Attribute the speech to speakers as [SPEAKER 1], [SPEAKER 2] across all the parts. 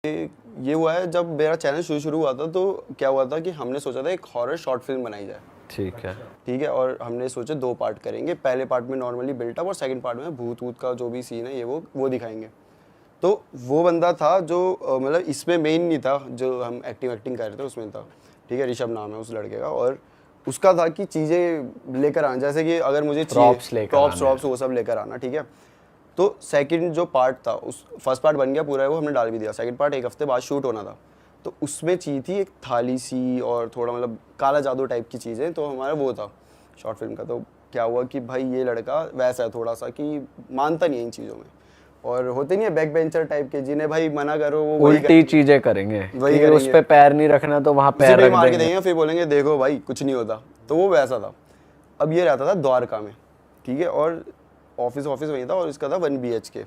[SPEAKER 1] ये हुआ है जब मेरा चैनल शुरू हुआ था, तो क्या हुआ था कि हमने सोचा था एक हॉरर शॉर्ट फिल्म बनाई जाए। ठीक है, और हमने सोचा 2 पार्ट करेंगे। पहले पार्ट में नॉर्मली बिल्टअप और सेकंड पार्ट में भूत वूत का जो भी सीन है ये वो दिखाएंगे। तो वो बंदा था जो मतलब इसमें मेन नहीं था, जो हम एक्टिंग कर रहे थे उसमें था। ठीक है, ऋषभ नाम है उस लड़के का, और उसका था कि चीज़ें लेकर आना, जैसे कि अगर मुझे प्रॉप्स वो सब लेकर आना। ठीक है, तो सेकंड जो पार्ट था, उस फर्स्ट पार्ट बन गया पूरा है, वो हमने डाल भी दिया। सेकंड पार्ट 1 हफ्ते बाद शूट होना था, तो उसमें चाहिए थी एक थाली सी और थोड़ा मतलब काला जादू टाइप की चीज़ें, तो हमारा वो था शॉर्ट फिल्म का। तो क्या हुआ कि भाई ये लड़का वैसा है थोड़ा सा कि मानता नहीं है इन चीज़ों में, और होते नहीं है बैक बेंचर टाइप के जिन्हें भाई मना करो वो
[SPEAKER 2] उल्टी चीजें करेंगे,
[SPEAKER 1] वही
[SPEAKER 2] कि उस पे पैर नहीं रखना तो वहाँ पैर रख
[SPEAKER 1] मार के
[SPEAKER 2] देंगे।
[SPEAKER 1] देंगे, फिर बोलेंगे देखो भाई कुछ नहीं होता। तो वो वैसा था। अब ये रहता था द्वारका में, ठीक है, और ऑफिस वही था, और इसका था 1 BHK।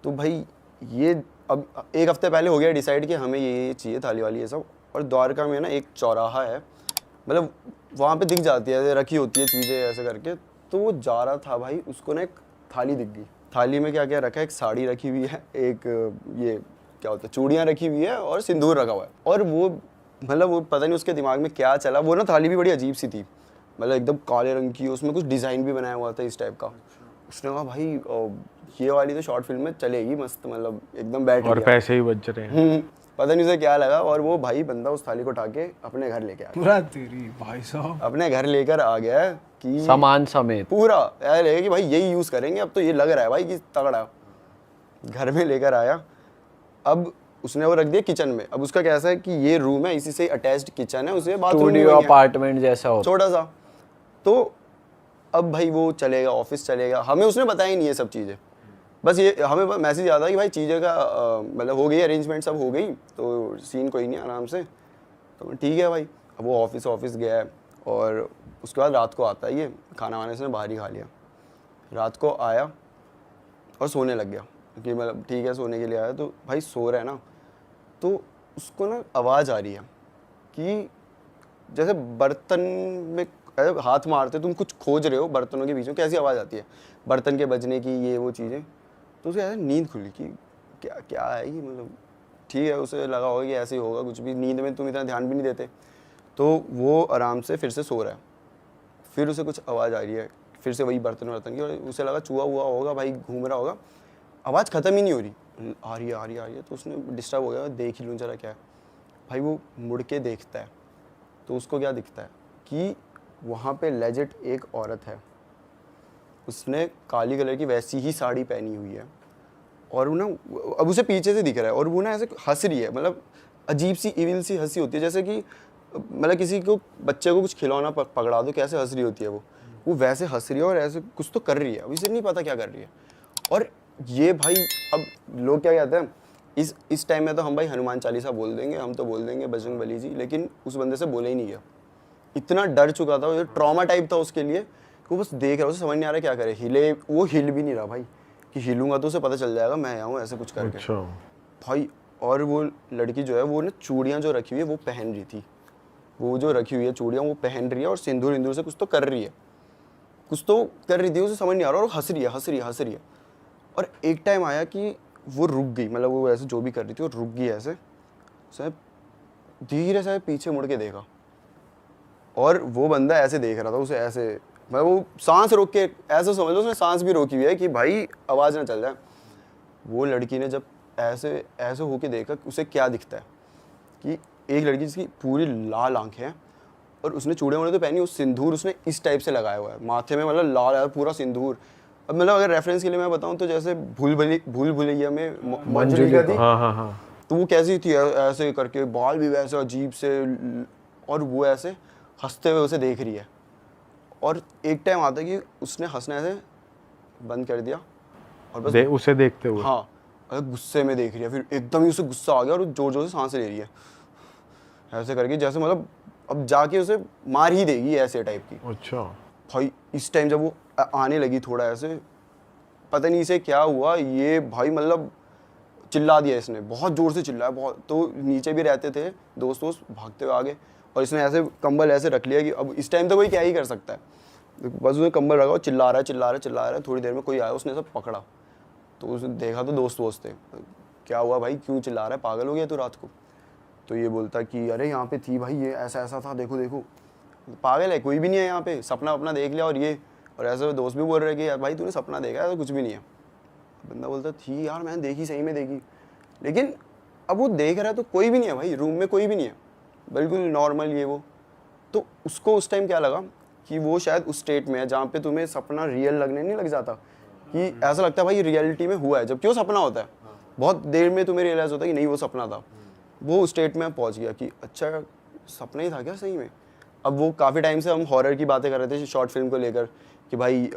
[SPEAKER 1] तो भाई ये अब 1 हफ्ते पहले हो गया डिसाइड कि हमें ये चाहिए थाली वाली ये सब। और द्वारका में ना एक चौराहा है, मतलब वहाँ पे दिख जाती है, रखी होती है चीज़ें ऐसे करके। तो वो जा रहा था भाई, उसको ना एक थाली दिख गई। थाली में क्या क्या रखा है, एक साड़ी रखी हुई है, एक ये क्या होता है चूड़ियाँ रखी हुई है, और सिंदूर रखा हुआ है। और वो मतलब वो पता नहीं उसके दिमाग में क्या चला, वो ना थाली भी बड़ी अजीब सी थी, मतलब एकदम काले रंग की, उसमें कुछ डिज़ाइन भी बनाया हुआ था इस टाइप का। उसने कहा भाई ये वाली तो शॉर्ट फिल्म में चलेगी मस्त, मतलब एकदम बैठ
[SPEAKER 3] और
[SPEAKER 1] गया।
[SPEAKER 3] पैसे ही बच रहे हैं।
[SPEAKER 1] पता नहीं उसे क्या लगा, और वो भाई बंदा उस थाली को उठा के अपने घर लेके आ गया।
[SPEAKER 3] तेरी भाई साहब,
[SPEAKER 1] अपने घर लेकर आ गया कि
[SPEAKER 2] सामान समेत
[SPEAKER 1] पूरा यार लेगा कि भाई यही यूज़ करेंगे अब, तो ये लग रहा है भाई कि तगड़ा। घर में लेकर आया, अब उसने वो रख दिया किचन में। अब उसका कैसा है कि ये रूम है, इसी से अटैच्ड किचन है, उसे बाथरूम
[SPEAKER 2] स्टूडियो अपार्टमेंट जैसा हो
[SPEAKER 1] छोटा सा। तो अब भाई वो चलेगा, ऑफिस चलेगा, हमें उसने बताया ही नहीं है सब चीज़ें। बस ये हमें मैसेज आता है कि भाई चीज़ें का मतलब हो गई, अरेंजमेंट सब हो गई, तो सीन कोई नहीं, आराम से। तो ठीक है भाई, अब वो ऑफिस गया है, और उसके बाद रात को आता है, ये खाना वाना इसने बाहर ही खा लिया। रात को आया और सोने लग गया कि मतलब ठीक है सोने के लिए आया। तो भाई सो रहा है ना, तो उसको ना आवाज़ आ रही है कि जैसे बर्तन में हाथ मारते तुम कुछ खोज रहे हो बर्तनों के बीच में, कैसी आवाज़ आती है बर्तन के बजने की, ये वो चीज़ें। तो उसे ऐसे नींद खुली कि क्या क्या है ये, मतलब ठीक है उसे लगा होगा कि ऐसे ही होगा कुछ भी, नींद में तुम इतना ध्यान भी नहीं देते। तो वो आराम से फिर से सो रहा है, फिर उसे कुछ आवाज़ आ रही है, फिर से वही बर्तन की, और उसे लगा चूहा हुआ होगा भाई, घूम रहा होगा। आवाज़ ख़त्म ही नहीं हो रही, आ रही है। तो उसने डिस्टर्ब हो गया, देख ही लूँ जरा क्या है। भाई वो मुड़ के देखता है, तो उसको क्या दिखता है कि वहाँ पे लेजिट एक औरत है, उसने काली कलर की वैसी ही साड़ी पहनी हुई है, और वो ना अब उसे पीछे से दिख रहा है, और वो ना ऐसे हंस रही है, मतलब अजीब सी इविल सी हंसी होती है, जैसे कि मतलब किसी को बच्चे को कुछ खिलौना पकड़ा दो कैसे हंस रही होती है वो वैसे हंस रही है, और ऐसे कुछ तो कर रही है, अब इसे नहीं पता क्या कर रही है। और ये भाई अब लोग क्या कहते हैं, इस टाइम में तो हम भाई हनुमान चालीसा बोल देंगे, हम तो बोल देंगे बजरंग बली जी, लेकिन उस बंदे से बोले ही नहीं गया। इतना डर चुका था, ये ट्रॉमा टाइप था उसके लिए, वो बस देख रहा, उसे समझ नहीं आ रहा क्या करे, हिले, वो हिल भी नहीं रहा भाई, कि हिलूंगा तो उसे पता चल जाएगा मैं आया हूँ ऐसे कुछ करके।
[SPEAKER 3] अच्छा
[SPEAKER 1] भाई और वो लड़की जो है वो ना चूड़ियाँ जो रखी हुई है वो पहन रही थी, वो जो रखी हुई है चूड़ियाँ वो पहन रही है, और सिंदूर इंदूर से कुछ तो कर रही थी, उसे समझ नहीं आ रहा, और हंस रही है। और एक टाइम आया कि वो रुक गई, मतलब वो ऐसे जो भी कर रही थी वो रुक गई, ऐसे उसे धीरे से पीछे मुड़ के देखा, और वो बंदा ऐसे देख रहा था उसे, ऐसे मतलब वो सांस रोक के, ऐसे समझ लो उसने सांस भी रोकी हुई है कि भाई आवाज़ ना चल जाए। वो लड़की ने जब ऐसे ऐसे होके देखा, उसे क्या दिखता है कि एक लड़की जिसकी पूरी लाल आंखें हैं, और उसने चूड़े वूड़े तो पहनी, उस सिंदूर उसने इस टाइप से लगाया हुआ है माथे में, मतलब लाल है पूरा सिंदूर। अब मतलब अगर रेफरेंस के लिए मैं बताऊं तो जैसे भूल भुलैया में मंजुलिका थी,
[SPEAKER 3] हाँ
[SPEAKER 1] तो वो कैसी थी, ऐसे करके बाल भी वैसे अजीब से, और वो ऐसे हंसते हुए उसे देख रही है। और एक टाइम आता है कि उसने हंसना ऐसे बंद कर दिया, और बस
[SPEAKER 3] उसे देखते हुए,
[SPEAKER 1] हाँ अगर गुस्से में देख रही है, फिर एकदम ही उसे गुस्सा आ गया, और जोर जोर से सांसें ले रही है ऐसे करके, जैसे मतलब अब जाके उसे मार ही देगी ऐसे टाइप की।
[SPEAKER 3] अच्छा
[SPEAKER 1] भाई इस टाइम जब वो आने लगी थोड़ा ऐसे, पता नहीं इसे क्या हुआ, ये भाई मतलब चिल्ला दिया इसने, बहुत ज़ोर से चिल्लाया बहुत। तो नीचे भी रहते थे दोस्त भागते हुए आगे, और इसने ऐसे कंबल ऐसे रख लिया कि अब इस टाइम तो कोई क्या ही कर सकता है, बस उसने कंबल रखा और चिल्ला रहा है। थोड़ी देर में कोई आया, उसने सब पकड़ा, तो उसने देखा तो दोस्त थे, क्या हुआ भाई, क्यों चिल्ला रहा है, पागल हो गया तू रात को? तो ये बोलता कि अरे यहाँ पे थी भाई, ये ऐसा ऐसा था, देखो देखो। पागल है, कोई भी नहीं है यहाँ पे, सपना अपना देख लिया। और ऐसे दोस्त भी बोल रहे कि यार भाई तूने सपना देखा है, तो कुछ भी नहीं है। बंदा बोलता थी यार मैंने देखी, सही में देखी। लेकिन अब वो देख रहा है तो कोई भी नहीं है भाई, रूम में कोई भी नहीं है, बिल्कुल नॉर्मल ये वो। तो उसको उस टाइम क्या लगा कि वो शायद उस स्टेट में है जहाँ पे तुम्हें सपना रियल लगने नहीं लग जाता, कि ऐसा लगता है भाई रियलिटी में हुआ है, जबकि वो सपना होता है। बहुत देर में तुम्हें रियलाइज होता है कि नहीं वो सपना था। वो उस स्टेट में पहुँच गया कि अच्छा सपना ही था क्या सही में। अब वो काफ़ी टाइम से हम हॉरर की बातें कर रहे थे शॉर्ट फिल्म को लेकर कि भाई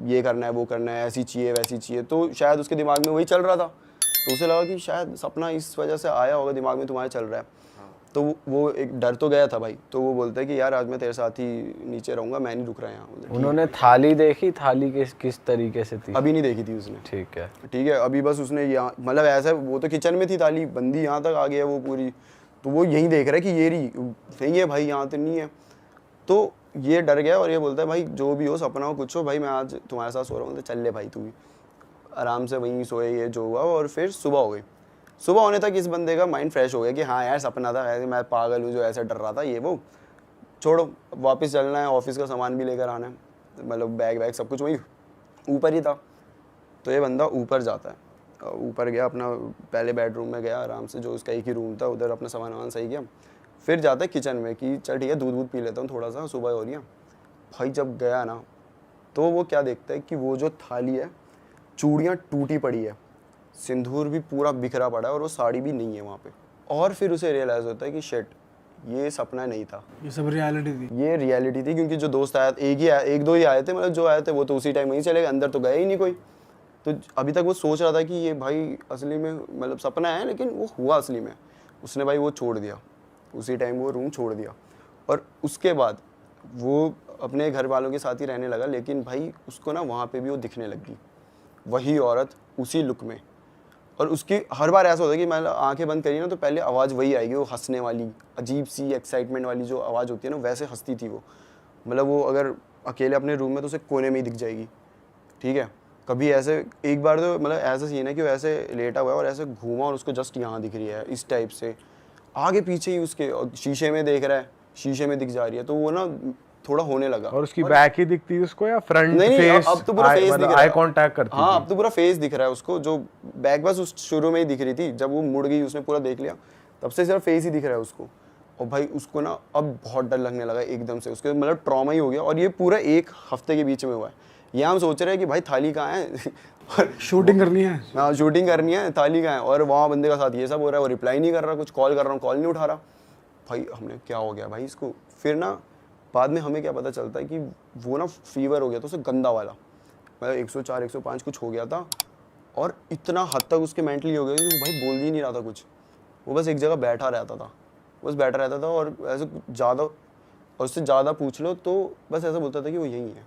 [SPEAKER 1] ये करना है, वो करना है, ऐसी चाहिए वैसी चाहिए। तो शायद उसके दिमाग में वही चल रहा था, तो उसे लगा कि शायद सपना इस वजह से आया होगा, दिमाग में तुम्हारे चल रहा है। तो वो एक डर तो गया था भाई। तो वो बोलता है कि यार आज मैं तेरे साथ ही नीचे रहूंगा, मैं नहीं रुक रहा यहाँ।
[SPEAKER 2] उन्होंने थाली देखी, थाली किस तरीके से थी?
[SPEAKER 1] अभी नहीं देखी थी उसने।
[SPEAKER 2] ठीक है
[SPEAKER 1] अभी बस उसने यहाँ मतलब ऐसा, वो तो किचन में थी थाली, बंदी यहाँ तक आ गई है वो पूरी। तो वो यही देख रहा है कि ये रही नहीं है भाई, यहाँ तो नहीं है। तो ये डर गया और ये बोलता है भाई जो भी हो, सपना हो कुछ हो, भाई मैं आज तुम्हारे साथ सो रहा हूँ। तो चल ले भाई तू भी। आराम से वहीं सोए, ये जो हुआ। और फिर सुबह हो गई। सुबह होने तक इस बंदे का माइंड फ्रेश हो गया कि हाँ यार सपना था, ऐसे मैं पागल हूँ जो ऐसे डर रहा था, ये वो छोड़ो, वापस चलना है, ऑफिस का सामान भी लेकर आना है, मतलब बैग वैग सब कुछ वही ऊपर ही था। तो ये बंदा ऊपर जाता है, ऊपर गया अपना, पहले बेडरूम में गया आराम से, जो उसका एक ही रूम था, उधर अपना सामान वामान सही किया। फिर जाता है किचन में कि चल ठीक है दूध वूध पी लेता हूँ थोड़ा सा, सुबह हो रही है। भाई जब गया ना, तो वो क्या देखता है कि वो जो थाली है, चूड़ियाँ टूटी पड़ी है, सिंदूर भी पूरा बिखरा पड़ा है, और वो साड़ी भी नहीं है वहाँ पे। और फिर उसे रियलाइज़ होता है कि शिट, ये सपना नहीं था,
[SPEAKER 3] ये सब रियलिटी थी।
[SPEAKER 1] ये रियलिटी थी। क्योंकि जो दोस्त आया, एक दो ही आए थे, मतलब जो आए थे वो तो उसी टाइम वहीं चले गए, अंदर तो गए ही नहीं कोई। तो अभी तक वो सोच रहा था कि ये भाई असली में मतलब सपना है, लेकिन वो हुआ असली में। उसने भाई वो छोड़ दिया, उसी टाइम वो रूम छोड़ दिया। और उसके बाद वो अपने घर वालों के साथ ही रहने लगा। लेकिन भाई उसको ना वहाँ पे भी वो दिखने लगी, वही औरत उसी लुक में। और उसकी हर बार ऐसा होता है कि मैं आंखें बंद करी ना, तो पहले आवाज़ वही आएगी, वो हंसने वाली, अजीब सी एक्साइटमेंट वाली जो आवाज़ होती है ना, वैसे हंसती थी वो। मतलब वो अगर अकेले अपने रूम में तो उसे कोने में ही दिख जाएगी, ठीक है। कभी ऐसे एक बार तो मतलब ऐसा सीन है कि वो ऐसे लेटा हुआ है और ऐसे घूमा और उसको जस्ट यहाँ दिख रही है, इस टाइप से आगे पीछे ही उसके, और शीशे में देख रहा है, शीशे में दिख जा रही है। तो वो ना थोड़ा होने लगा।
[SPEAKER 3] और उसकी बैक ही दिखती है उसको या फ्रंट
[SPEAKER 1] नहीं,
[SPEAKER 3] फेस?
[SPEAKER 1] अब तो पूरा फेस दिख रहा है,
[SPEAKER 3] आई कांटेक्ट करती
[SPEAKER 1] हाँ
[SPEAKER 3] थी।
[SPEAKER 1] अब तो पूरा फेस दिख रहा है उसको। जो बैक बस उस शुरू में ही दिख रही थी, जब वो मुड़ गई उसने पूरा देख लिया, तब से सिर्फ फेस ही दिख रहा है उसको। और भाई उसको ना अब बहुत डर लगने लगा एकदम से, उसके मतलब ट्रॉमा ही हो गया। और ये पूरा एक हफ्ते के बीच में हुआ है। ये हम सोच रहे हैं कि भाई थाली कहाँ है और
[SPEAKER 3] शूटिंग करनी है।
[SPEAKER 1] हाँ शूटिंग करनी है, थाली कहाँ है, और वहाँ बंदे का साथ ये सब हो रहा है, वो रिप्लाई नहीं कर रहा, कुछ कॉल कर रहा हूँ कॉल नहीं उठा रहा। भाई हमने क्या हो गया भाई इसको। फिर ना बाद में हमें क्या पता चलता है कि वो ना फीवर हो गया था उसे, गंदा वाला, मतलब 104 105 कुछ हो गया था। और इतना हद तक उसके मेंटली हो गया कि वो भाई बोल ही नहीं रहा था कुछ, वो बस एक जगह बैठा रहता था, बस बैठा रहता था। और ऐसे ज़्यादा, और उससे ज़्यादा पूछ लो तो बस ऐसा बोलता था कि वो यही है।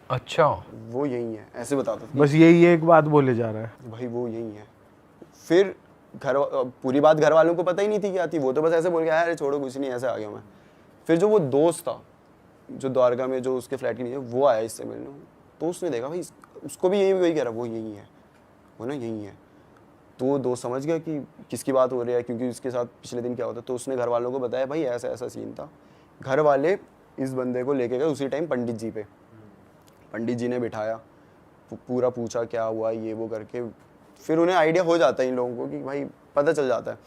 [SPEAKER 2] अच्छा,
[SPEAKER 1] वो यही है, ऐसे बताता था।
[SPEAKER 3] बस यही एक बात बोले जा रहा है
[SPEAKER 1] भाई वो यही है। फिर पूरी बात घर वालों को पता ही नहीं थी क्या थी, वो तो बस ऐसे बोल गया अरे छोड़ो कुछ नहीं, ऐसे आ गया मैं। फिर जो वो दोस्त था जो द्वारका में, जो उसके फ्लैट के नीचे, वो आया इससे मिलने। तो उसने देखा भाई उसको भी यही वही कह रहा, वो यही है, वो ना यही है। तो वो दोस्त समझ गया कि किसकी बात हो रही है, क्योंकि उसके साथ पिछले दिन क्या होता। तो उसने घर वालों को बताया भाई ऐसा ऐसा सीन था। घर वाले इस बंदे को लेके गए उसी टाइम पंडित जी पे। पंडित जी ने बिठाया, पूरा पूछा क्या हुआ ये वो करके। फिर उन्हें आइडिया हो जाता है इन लोगों को कि भाई पता चल जाता है।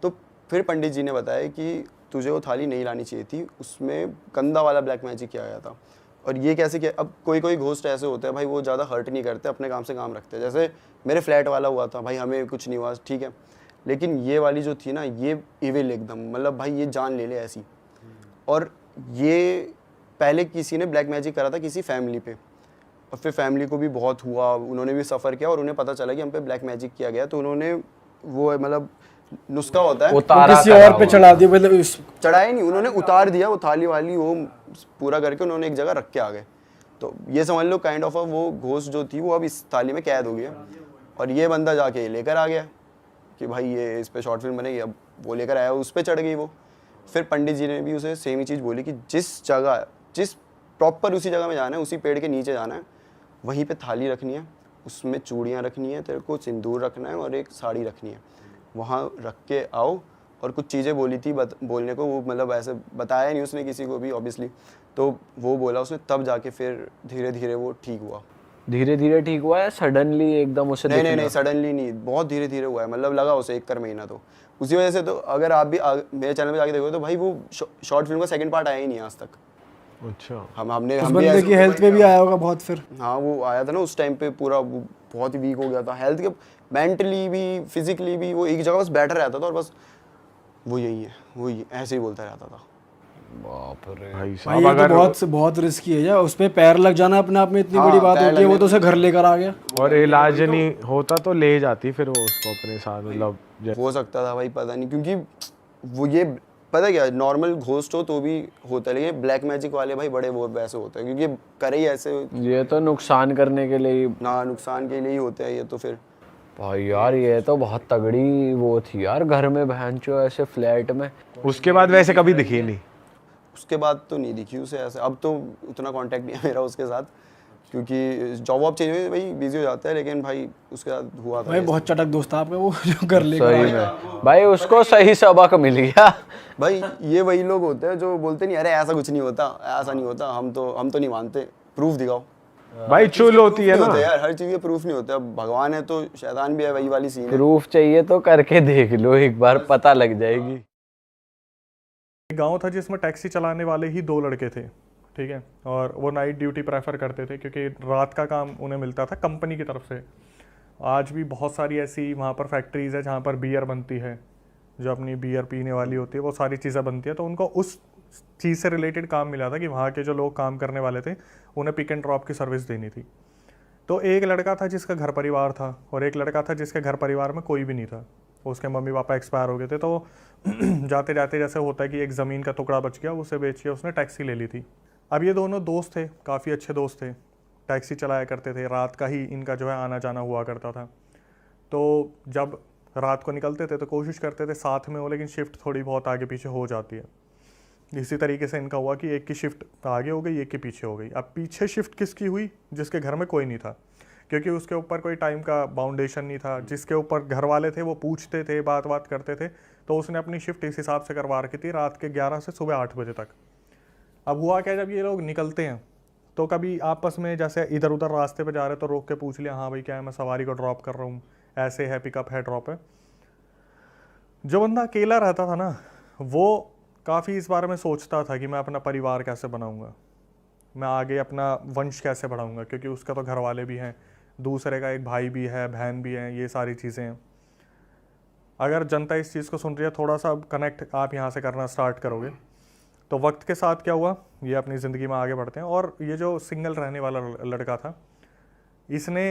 [SPEAKER 1] तो फिर पंडित जी ने बताया कि तुझे वो थाली नहीं लानी चाहिए थी, उसमें गंदा वाला ब्लैक मैजिक किया गया था। और ये कैसे किया, अब कोई कोई घोस्ट ऐसे होते हैं भाई, वो ज़्यादा हर्ट नहीं करते, अपने काम से काम रखते हैं। जैसे मेरे फ्लैट वाला हुआ था भाई, हमें कुछ नहीं हुआ ठीक है, लेकिन ये वाली जो थी ना, ये इविल एकदम, मतलब भाई ये जान ले ले ऐसी। और ये पहले किसी ने ब्लैक मैजिक करा था किसी फैमिली पे, और फिर फैमिली को भी बहुत हुआ, उन्होंने भी सफ़र किया, और उन्हें पता चला कि हम पे ब्लैक मैजिक किया गया। तो उन्होंने वो मतलब नुस्खा होता है,
[SPEAKER 3] किसी और पे चढ़ा दिया, मतलब
[SPEAKER 1] चढ़ाया नहीं, उन्होंने उतार दिया वो थाली वाली, वो पूरा करके उन्होंने एक जगह रख के आ गए। तो ये समझ लो काइंड ऑफ वो घोस्ट जो थी वो अब इस थाली में कैद हो गई है। और ये बंदा जाके लेकर आ गया कि भाई ये इस पे शॉर्ट फिल्म बनेगी। अब वो लेकर आया, उस पर चढ़ गई वो। फिर पंडित जी ने भी उसे सेम ही चीज़ बोली कि जिस प्रॉपर उसी जगह में जाना है, उसी पेड़ के नीचे जाना है, वहीं पे थाली रखनी है, उसमें चूड़ियाँ रखनी है, तेरे को सिंदूर रखना है और एक साड़ी रखनी है। वहाँ रख के आओ, और कुछ चीज़ें बोली थी बोलने को, वो मतलब ऐसे बताया नहीं उसने किसी को भी ऑब्वियसली, तो वो बोला उसने, तब जाके फिर धीरे धीरे वो ठीक हुआ।
[SPEAKER 2] धीरे धीरे ठीक हुआ है सडनली एकदम उसे
[SPEAKER 1] नहीं नहीं नहीं, सडनली नहीं, बहुत धीरे धीरे हुआ है, मतलब लगा उसे 1 महीना। तो उसी वजह से तो अगर आप भी मेरे चैनल पे जाके देखो तो भाई वो शॉर्ट फिल्म का सेकंड पार्ट आया ही नहीं आज तक।
[SPEAKER 3] अच्छा,
[SPEAKER 1] हमने
[SPEAKER 3] उस बंदे की हेल्थ पे भी आया होगा बहुत फिर।
[SPEAKER 1] हाँ वो आया था ना उस टाइम पे, पूरा वो बहुत ही वीक हो गया था हेल्थ के, मेंटली भी फिजिकली भी। वो एक जगह बस बैठा रहता था और बस वो यही है, वो ऐसे ही बोलता रहता था।
[SPEAKER 2] बाप रे
[SPEAKER 3] भाई
[SPEAKER 4] भाई
[SPEAKER 3] साहब,
[SPEAKER 4] ये
[SPEAKER 3] अगर
[SPEAKER 4] तो बहुत रिस्की है यार, उस पे पैर लग जाना अपने आप में इतनी बड़ी बात होती है, वो तो उसे घर लेकर आ गया।
[SPEAKER 3] और इलाज नहीं होता तो ले जाती फिर वो उसको अपने साथ, मतलब
[SPEAKER 1] हो सकता था भाई, पता नहीं, क्योंकि वो ये पता क्या, नॉर्मल घोस्ट हो तो भी होता है, लेकिन ब्लैक मैजिक वाले भाई बड़े वो वैसे होते हैं, क्योंकि करे ही ऐसे,
[SPEAKER 2] ये तो नुकसान करने के लिए
[SPEAKER 1] ना नुकसान के लिए ही होते हैं ये तो। फिर
[SPEAKER 2] भाई यार ये तो बहुत तगड़ी वो थी यार, घर में बहनचो ऐसे फ्लैट में।
[SPEAKER 3] उसके बाद वैसे कभी दिखी नहीं।
[SPEAKER 1] उसके बाद तो नहीं दिखी उसे ऐसे, अब तो उतना कांटेक्ट नहीं है मेरा उसके साथ, क्योंकि जॉब वॉब चेंज हुई भाई, बिजी हो जाता है, लेकिन भाई उसके साथ हुआ था
[SPEAKER 4] भाई बहुत चटक दोस्त था आपका वो जो कर लेगा।
[SPEAKER 2] सही में भाई उसको सही सबक मिल गया।
[SPEAKER 1] भाई ये वही लोग होते हैं जो बोलते नहीं, अरे ऐसा कुछ नहीं होता, ऐसा नहीं होता, हम तो नहीं मानते, प्रूफ दिखाओ।
[SPEAKER 3] भाई चुल होती है ना
[SPEAKER 1] यार, हर चीज के प्रूफ नहीं होते, अब भगवान है तो शैतान भी है, वही वाली सीन है।
[SPEAKER 2] प्रूफ चाहिए तो करके देख लो एक बार, पता लग जाएगी।
[SPEAKER 5] गांव था जिसमें टैक्सी चलाने वाले ही 2 लड़के थे, ठीक है, और वो नाइट ड्यूटी प्रेफर करते थे क्योंकि रात का काम उन्हें मिलता था कंपनी की तरफ से। आज भी बहुत सारी ऐसी वहाँ पर फैक्ट्रीज़ है जहाँ पर बियर बनती है, जो अपनी बियर पीने वाली होती है, वो सारी चीज़ें बनती है। तो उनको उस चीज़ से रिलेटेड काम मिला था कि वहाँ के जो लोग काम करने वाले थे उन्हें पिक एंड ड्रॉप की सर्विस देनी थी। तो एक लड़का था जिसका घर परिवार था, और एक लड़का था जिसके घर परिवार में कोई भी नहीं था, उसके मम्मी पापा एक्सपायर हो गए थे। तो जाते जाते जैसे होता है कि एक ज़मीन का टुकड़ा बच गया, उसे बेच के उसने टैक्सी ले ली थी। अब ये दोनों दोस्त थे, काफ़ी अच्छे दोस्त थे, टैक्सी चलाया करते थे, रात का ही इनका जो है आना जाना हुआ करता था। तो जब रात को निकलते थे तो कोशिश करते थे साथ में हो, लेकिन शिफ्ट थोड़ी बहुत आगे पीछे हो जाती है। इसी तरीके से इनका हुआ कि एक की शिफ्ट आगे हो गई, एक के पीछे हो गई। अब पीछे शिफ्ट किसकी हुई? जिसके घर में कोई नहीं था, क्योंकि उसके ऊपर कोई टाइम का बाउंडेशन नहीं था। जिसके ऊपर घर वाले थे वो पूछते थे, बात करते थे, तो उसने अपनी शिफ्ट इस हिसाब से करवा रखी थी, रात के 11 से सुबह 8 बजे तक। अब हुआ क्या, जब ये लोग निकलते हैं तो कभी आपस में जैसे इधर उधर रास्ते पे जा रहे तो रोक के पूछ लिया, हाँ भाई क्या है, मैं सवारी को ड्रॉप कर रहा हूँ, ऐसे है, पिकअप है, ड्रॉप है। जो बंदा अकेला रहता था ना, वो काफ़ी इस बारे में सोचता था कि मैं अपना परिवार कैसे बनाऊंगा, मैं आगे अपना वंश कैसे बढ़ाऊंगा, क्योंकि उसका तो घर वाले भी हैं, दूसरे का एक भाई भी है, बहन भी है, ये सारी चीज़ें हैं। अगर जनता इस चीज़ को सुन रही है, थोड़ा सा कनेक्ट आप यहाँ से करना स्टार्ट करोगे तो वक्त के साथ क्या हुआ, ये अपनी ज़िंदगी में आगे बढ़ते हैं। और ये जो सिंगल रहने वाला लड़का था, इसने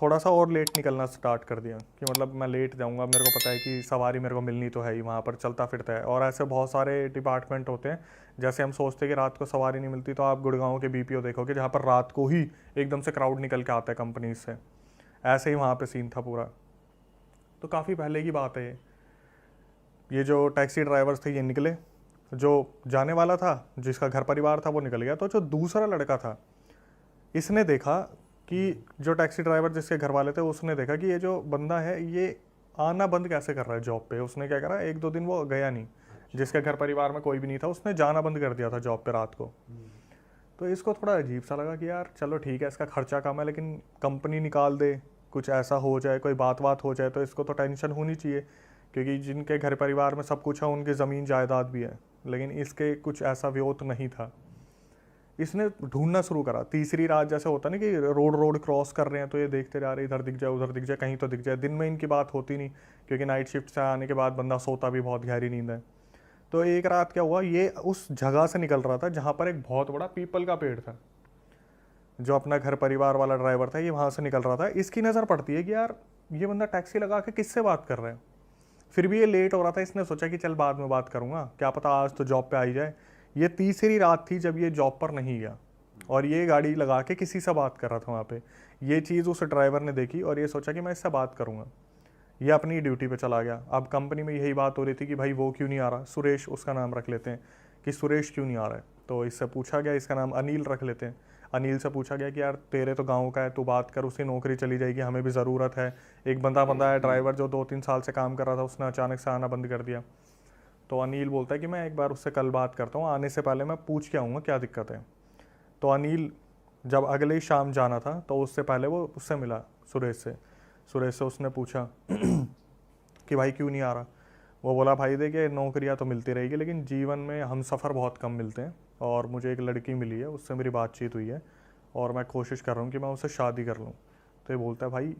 [SPEAKER 5] थोड़ा सा और लेट निकलना स्टार्ट कर दिया कि मतलब मैं लेट जाऊंगा, मेरे को पता है कि सवारी मेरे को मिलनी तो है ही, वहाँ पर चलता फिरता है। और ऐसे बहुत सारे डिपार्टमेंट होते हैं, जैसे हम सोचते हैं कि रात को सवारी नहीं मिलती, तो आप गुड़गांव के बीपीओ देखोगे जहाँ पर रात को ही एकदम से क्राउड निकल के आता है कंपनीज से। ऐसे ही वहाँ पर सीन था पूरा। तो काफ़ी पहले की बात है ये जो टैक्सी ड्राइवर्स थे ये निकले, जो जाने वाला था जिसका घर परिवार था वो निकल गया। तो जो दूसरा लड़का था, इसने देखा कि जो टैक्सी ड्राइवर जिसके घर वाले थे, उसने देखा कि ये जो बंदा है ये आना बंद कैसे कर रहा है जॉब पे। उसने क्या करा, 1-2 दिन वो गया नहीं, जिसके घर परिवार में कोई भी नहीं था, उसने जाना बंद कर दिया था जॉब पे रात को। तो इसको थोड़ा अजीब सा लगा कि यार चलो ठीक है, इसका खर्चा कम है, लेकिन कंपनी निकाल दे, कुछ ऐसा हो जाए, कोई बात हो जाए तो इसको तो टेंशन होनी चाहिए, क्योंकि जिनके घर परिवार में सब कुछ है उनकी ज़मीन जायदाद भी है, लेकिन इसके कुछ ऐसा व्योत नहीं था। इसने ढूंढना शुरू करा। तीसरी रात जैसे होता ना कि रोड क्रॉस कर रहे हैं तो ये देखते जा रहे, इधर दिख जाए, उधर दिख जाए, कहीं तो दिख जाए। दिन में इनकी बात होती नहीं, क्योंकि नाइट शिफ्ट से आने के बाद बंदा सोता भी बहुत गहरी नींद है। तो एक रात क्या हुआ, ये उस जगह से निकल रहा था जहाँ पर एक बहुत बड़ा पीपल का पेड़ था। जो अपना घर परिवार वाला ड्राइवर था, ये वहाँ से निकल रहा था। इसकी नज़र पड़ती है कि यार ये बंदा टैक्सी लगा के किससे बात कर रहा है। फिर भी ये लेट हो रहा था, इसने सोचा कि चल बाद में बात करूँगा, क्या पता आज तो जॉब पे आ ही जाए। ये तीसरी रात थी जब ये जॉब पर नहीं गया, और ये गाड़ी लगा के किसी से बात कर रहा था वहाँ पे। ये चीज़ उस ड्राइवर ने देखी और ये सोचा कि मैं इससे बात करूँगा। ये अपनी ड्यूटी पे चला गया। अब कंपनी में यही बात हो रही थी कि भाई वो क्यों नहीं आ रहा, सुरेश उसका नाम रख लेते हैं, कि सुरेश क्यों नहीं आ रहा है। तो इससे पूछा गया, इसका नाम अनिल रख लेते हैं। अनिल से पूछा गया कि यार तेरे तो गांव का है, तू बात कर, उसकी नौकरी चली जाएगी, हमें भी ज़रूरत है। एक बंदा है ड्राइवर जो 2-3 साल से काम कर रहा था, उसने अचानक से आना बंद कर दिया। तो अनिल बोलता है कि मैं एक बार उससे कल बात करता हूँ, आने से पहले मैं पूछ के आऊँगा क्या दिक्कत है। तो अनिल जब अगले ही शाम जाना था तो उससे पहले वो उससे मिला सुरेश से उसने पूछा कि भाई क्यों नहीं आ रहा। वो बोला भाई देखिए नौकरियां तो मिलती रहेगी लेकिन जीवन में हम सफ़र बहुत कम मिलते हैं, और मुझे एक लड़की मिली है, उससे मेरी बातचीत हुई है और मैं कोशिश कर रहा हूँ कि मैं उससे शादी कर लूँ। तो ये बोलता है भाई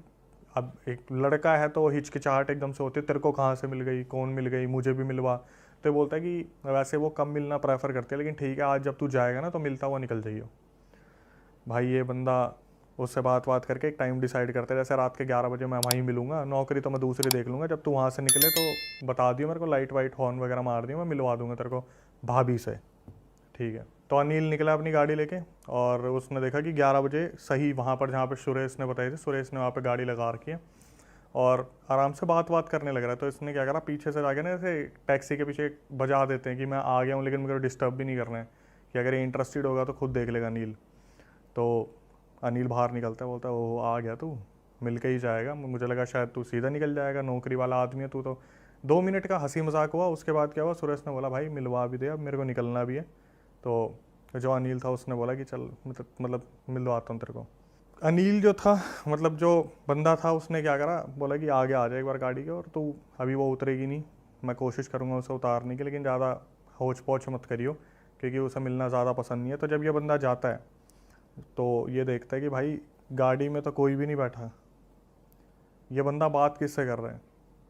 [SPEAKER 5] अब एक लड़का है तो हिचकिचाहट एकदम से होती है, तेरे को कहाँ से मिल गई, कौन मिल गई, मुझे भी मिलवा। तो ये बोलता है कि वैसे वो कम मिलना प्रेफर करते हैं लेकिन ठीक है आज जब तू जाएगा ना तो मिलता हुआ निकल जाइयो। भाई ये बंदा उससे बात करके एक टाइम डिसाइड करते हैं, जैसे रात के 11 बजे मैं वहीं मिलूंगा, नौकरी तो मैं दूसरी देख लूँगा, जब तू वहाँ से निकले तो बता दियो मेरे को, लाइट वाइट हॉर्न वगैरह मार दियो, मैं मिलवा दूंगा तेरे को भाभी से, ठीक है। तो अनिल निकला अपनी गाड़ी लेके और उसने देखा कि 11 बजे सही वहाँ पर जहाँ पर सुरेश ने बताई थी, सुरेश ने वहाँ पर गाड़ी लगा रखी है और आराम से बात करने लग रहा है। तो इसने क्या करा, पीछे से जाके ना ऐसे टैक्सी के पीछे बजा देते हैं कि मैं आ गया हूँ लेकिन मेरे को डिस्टर्ब भी नहीं करना है, कि अगर ये इंटरेस्टेड होगा तो खुद देख लेगा अनिल। तो अनिल बाहर निकलता है, बोलता है वो आ गया तू, मिल के ही जाएगा, मुझे लगा शायद तू सीधा निकल जाएगा, नौकरी वाला आदमी है तू तो। 2 मिनट का हंसी मजाक हुआ, उसके बाद क्या हुआ, सुरेश ने बोला भाई मिलवा भी दे, अब मेरे को निकलना भी है। तो जो अनिल था उसने बोला कि चल मतलब मिलवाता हूँ तेरे को। अनिल जो था मतलब जो बंदा था उसने क्या करा, बोला कि आगे आ जाए एक बार गाड़ी के, और तू अभी वो उतरेगी नहीं, मैं कोशिश करूँगा उसे उतारने की, लेकिन ज़्यादा होच पोच मत करियो क्योंकि उसे मिलना ज़्यादा पसंद नहीं है। तो जब ये बंदा जाता है तो ये देखता है कि भाई गाड़ी में तो कोई भी नहीं बैठा, ये बंदा बात किससे कर रहा है।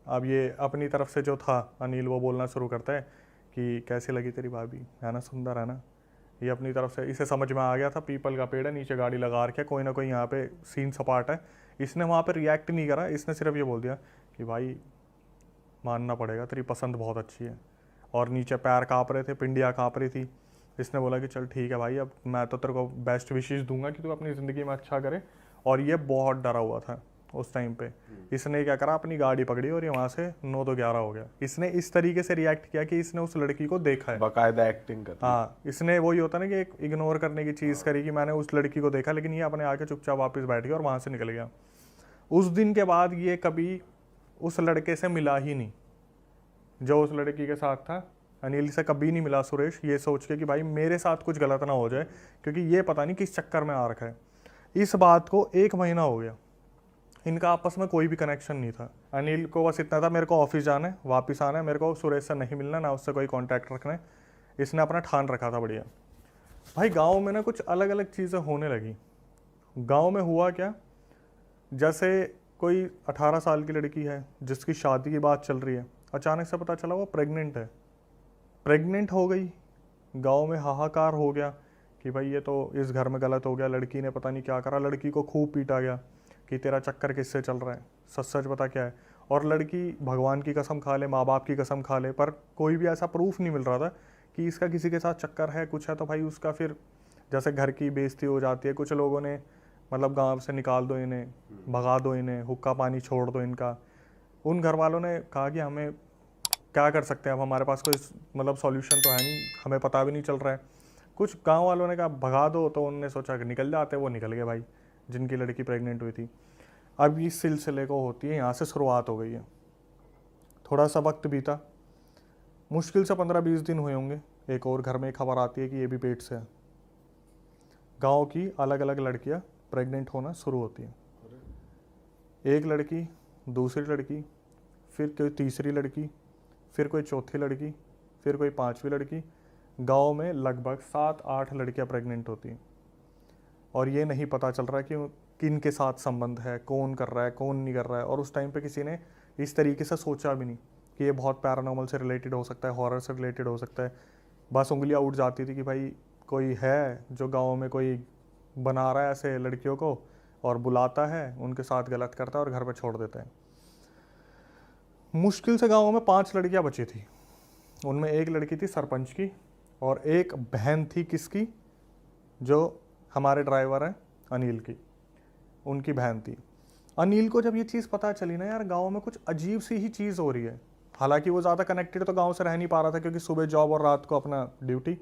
[SPEAKER 5] अब ये अपनी तरफ से जो था अनिल वो बोलना शुरू करता है कि कैसी लगी तेरी भाभी, है ना, सुंदर है ना। ये अपनी तरफ से, इसे समझ में आ गया था पीपल का पेड़ है, नीचे गाड़ी लगा रखा है, कोई ना कोई यहाँ पे सीन सपाट है। इसने वहाँ पे रिएक्ट नहीं करा, इसने सिर्फ ये बोल दिया कि भाई मानना पड़ेगा तेरी पसंद बहुत अच्छी है, और नीचे पैर काँप रहे थे, पिंडियाँ काँप रही थी। इसने बोला कि चल ठीक है भाई, अब मैं तो तेरे को बेस्ट विशेष दूंगा कि तू अपनी ज़िंदगी में अच्छा करे। और ये बहुत डरा हुआ था उस टाइम पे। इसने क्या करा, अपनी गाड़ी पकड़ी और ये वहाँ से 9 तो 11 हो गया। इसने इस तरीके से रिएक्ट किया कि इसने उस लड़की को देखा है,
[SPEAKER 3] बाकायदा एक्टिंग कर।
[SPEAKER 5] हाँ, इसने वही होता ना कि एक इग्नोर करने की चीज़ करी कि मैंने उस लड़की को देखा, लेकिन ये अपने आके चुपचाप वापस बैठ गया और वहाँ से निकल गया। उस दिन के बाद ये कभी उस लड़के से मिला ही नहीं जो उस लड़की के साथ था। अनिल से कभी नहीं मिला सुरेश, ये सोच के कि भाई मेरे साथ कुछ गलत ना हो जाए, क्योंकि ये पता नहीं किस चक्कर में आ रखा है। इस बात को 1 महीना हो गया, इनका आपस में कोई भी कनेक्शन नहीं था। अनिल को बस इतना था मेरे को ऑफिस जाना है, वापस आना है, मेरे को सुरेश से नहीं मिलना, ना उससे कोई कांटेक्ट रखना है। इसने अपना ठान रखा था बढ़िया। भाई गांव में ना कुछ अलग अलग चीज़ें होने लगी। गांव में हुआ क्या, जैसे कोई 18 साल की लड़की है जिसकी शादी की बात चल रही है, अचानक से पता चला वो प्रेग्नेंट है। प्रेग्नेंट हो गई, गांव में हाहाकार हो गया कि भाई ये तो इस घर में गलत हो गया, लड़की ने पता नहीं क्या करा, लड़की को खूब पीटा गया कि तेरा चक्कर किससे चल रहा है, सच सच बता क्या है। और लड़की भगवान की कसम खा ले, माँ बाप की कसम खा ले, पर कोई भी ऐसा प्रूफ नहीं मिल रहा था कि इसका किसी के साथ चक्कर है, कुछ है। तो भाई उसका फिर जैसे घर की बेइज्जती हो जाती है, कुछ लोगों ने मतलब गाँव से निकाल दो इन्हें, भगा दो इन्हें, हुक्का पानी छोड़ दो इनका। उन घर वालों ने कहा कि हमें क्या कर सकते हैं, अब हमारे पास कोई मतलब सॉल्यूशन तो है नहीं, हमें पता भी नहीं चल रहा है। कुछ गांव वालों ने कहा भगा दो, तो उन्होंने सोचा कि निकल जाते, वो निकल गए भाई, जिनकी लड़की प्रेग्नेंट हुई थी। अब इस सिलसिले को होती है, यहाँ से शुरुआत हो गई है। थोड़ा सा वक्त बीता, मुश्किल से 15-20 दिन हुए होंगे, एक और घर में खबर आती है कि ये भी पेट से है। गाँव की अलग अलग लड़कियाँ प्रेग्नेंट होना शुरू होती हैं। एक लड़की, दूसरी लड़की, फिर कोई तीसरी लड़की, फिर कोई चौथी लड़की, फिर कोई 5वीं लड़की। गांव में लगभग 7-8 लड़कियां प्रेग्नेंट होती हैं, और ये नहीं पता चल रहा है कि किन के साथ संबंध है, कौन कर रहा है, कौन नहीं कर रहा है। और उस टाइम पे किसी ने इस तरीके से सोचा भी नहीं कि ये बहुत पैरानॉर्मल से रिलेटेड हो सकता है, हॉरर से रिलेटेड हो सकता है। बस उंगलियां उठ जाती थी कि भाई कोई है जो गाँव में कोई बना रहा है ऐसे लड़कियों को और बुलाता है, उनके साथ गलत करता है और घर पर छोड़ देता है। मुश्किल से गाँव में 5 लड़कियां बची थी। उनमें एक लड़की थी सरपंच की, और एक बहन थी किसकी, जो हमारे ड्राइवर हैं अनिल की, उनकी बहन थी। अनिल को जब ये चीज़ पता चली ना यार, गांव में कुछ अजीब सी ही चीज़ हो रही है। हालांकि वो ज़्यादा कनेक्टेड तो गांव से रह नहीं पा रहा था, क्योंकि सुबह जॉब और रात को अपना ड्यूटी।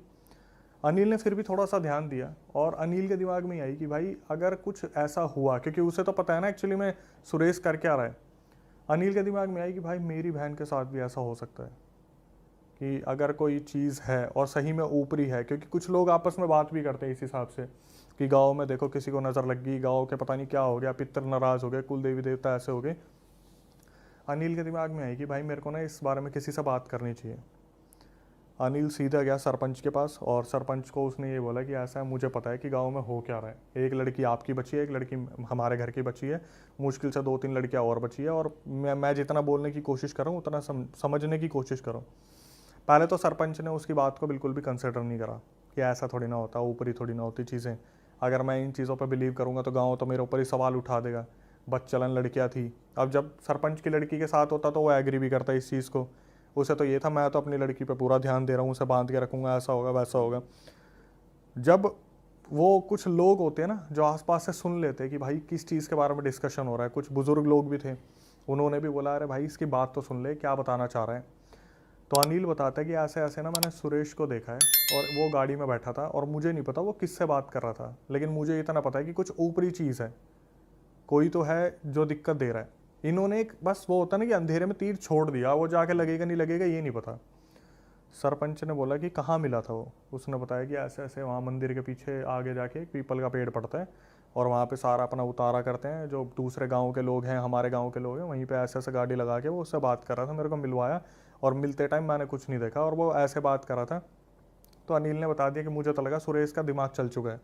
[SPEAKER 5] अनिल ने फिर भी थोड़ा सा ध्यान दिया और अनिल के दिमाग में आई कि भाई अगर कुछ ऐसा हुआ, क्योंकि उसे तो पता है ना एक्चुअली में सुरेश कर क्या रहा है, अनिल के दिमाग में आई कि भाई मेरी बहन के साथ भी ऐसा हो सकता है कि अगर कोई चीज़ है और सही में ऊपरी है, क्योंकि कुछ लोग आपस में बात भी करते हैं इस हिसाब से कि गाँव में देखो किसी को नज़र लग गई, गाँव के पता नहीं क्या हो गया, पितर नाराज़ हो गए, कुल देवी देवता ऐसे हो गए। अनिल के दिमाग में आई कि भाई मेरे को ना इस बारे में किसी से बात करनी चाहिए। अनिल सीधा गया सरपंच के पास और सरपंच को उसने ये बोला कि ऐसा है, मुझे पता है कि गांव में हो क्या रहा है, एक लड़की आपकी बची है, एक लड़की हमारे घर की बची है, मुश्किल से 2-3 लड़कियां और बची है, और मैं जितना बोलने की कोशिश करूँ उतना समझने की कोशिश करूँ। पहले तो सरपंच ने उसकी बात को बिल्कुल भी कंसिडर नहीं करा कि ऐसा थोड़ी ना होता, ऊपरी थोड़ी ना होती चीज़ें, अगर मैं इन चीज़ों पर बिलीव करूँगा तो गाँव तो मेरे ऊपर ही सवाल उठा देगा, बच्चलन लड़कियाँ थी। अब जब सरपंच की लड़की के साथ होता तो वो एग्री भी करता इस चीज़ को, उसे तो ये था मैं तो अपनी लड़की पे पूरा ध्यान दे रहा हूँ, उसे बांध के रखूँगा, ऐसा होगा वैसा होगा। जब वो कुछ लोग होते हैं ना जो आसपास से सुन लेते हैं कि भाई किस चीज़ के बारे में डिस्कशन हो रहा है, कुछ बुजुर्ग लोग भी थे, उन्होंने भी बोला अरे भाई इसकी बात तो सुन ले, क्या बताना चाह रहे हैं। तो अनिल बताता है कि ऐसे ऐसे ना मैंने सुरेश को देखा है और वो गाड़ी में बैठा था और मुझे नहीं पता वो किससे बात कर रहा था, लेकिन मुझे इतना पता है कि कुछ ऊपरी चीज़ है, कोई तो है जो दिक्कत दे रहा है। इन्होंने एक बस वो होता ना कि अंधेरे में तीर छोड़ दिया, वो जाके लगेगा नहीं लगेगा ये नहीं पता। सरपंच ने बोला कि कहाँ मिला था वो, उसने बताया कि ऐसे ऐसे वहाँ मंदिर के पीछे आगे जाके एक पीपल का पेड़ पड़ता है और वहाँ पे सारा अपना उतारा करते हैं, जो दूसरे गांव के लोग हैं, हमारे गांव के लोग हैं, वहीं पे ऐसे ऐसे गाड़ी लगा के वो उससे बात कर रहा था, मेरे को मिलवाया और मिलते टाइम मैंने कुछ नहीं देखा और वो ऐसे बात कर रहा था। तो अनिल ने बता दिया कि मुझे तो लगा सुरेश का दिमाग चल चुका है,